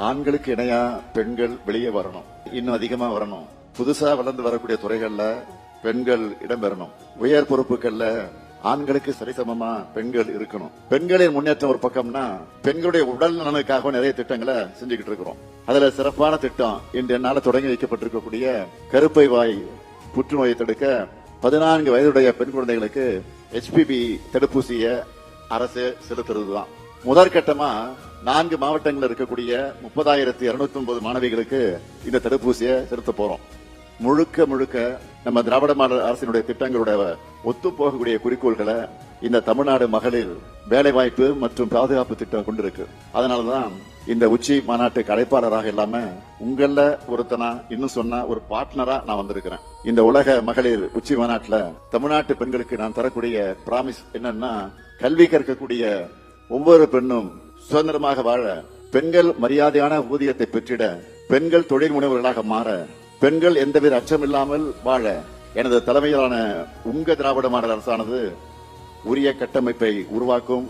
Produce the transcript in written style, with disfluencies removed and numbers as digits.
ஆண்களுக்கு இணையா பெண்கள் வெளியே வரணும், இன்னும் அதிகமா வரணும். புதுசா வளர்ந்து வரக்கூடிய துறைகள்ல பெண்கள் இடம்பெறணும். உயர் பொறுப்புகள்ல ஆண்களுக்கு சரிசமமா பெண்கள் இருக்கணும். பெண்களின் முன்னேற்றம் ஒரு பக்கம்னா, பெண்களுடைய உடல் நலனுக்காக நிறைய திட்டங்களை செஞ்சுக்கிட்டு இருக்கிறோம். அதுல சிறப்பான திட்டம் இன்று என்னால தொடங்கி வைக்கப்பட்டிருக்கக்கூடிய கருப்பை வாய் புற்றுநோயை தடுக்க 14 வயதுடைய பெண் குழந்தைகளுக்கு HPV தடுப்பூசிய அரசு செலுத்துறதுதான். முதற்கட்டமா 4 மாவட்டங்களில் இருக்கக்கூடிய 30,209 மாணவிகளுக்கு இந்த தடுப்பூசியை செலுத்த போறோம். முழுக்க முழுக்க நம்ம திராவிட மாடல் அரசினுடைய திட்டங்களோட ஒத்து போகக்கூடிய குறிக்கோள்களை இந்த தமிழ்நாடு மகளிர் வேலைவாய்ப்பு மற்றும் பாதுகாப்பு திட்டம் கொண்டிருக்கு. அதனாலதான் இந்த உச்சி மாநாட்டுக்கு அழைப்பாளராக இல்லாம உங்கள ஒருத்தனா, இன்னும் சொன்னா ஒரு பார்ட்னரா நான் வந்திருக்கிறேன். இந்த உலக மகளிர் உச்சி மாநாட்டுல தமிழ்நாட்டு பெண்களுக்கு நான் தரக்கூடிய பிராமிஸ் என்னன்னா, கல்வி கற்கக்கூடிய ஒவ்வொரு பெண்ணும் சுதந்திரமாக வாழ, பெண்கள் மரியாதையான ஊதியத்தை பெற்றிட, பெண்கள் தொழில் முனைவர்களாக மாற, பெண்கள் எந்தவித அச்சம் இல்லாமல் வாழ எனது தலைமையிலான உங்க திராவிட மாடல் அரசானது உரிய கட்டமைப்பை உருவாக்கும்.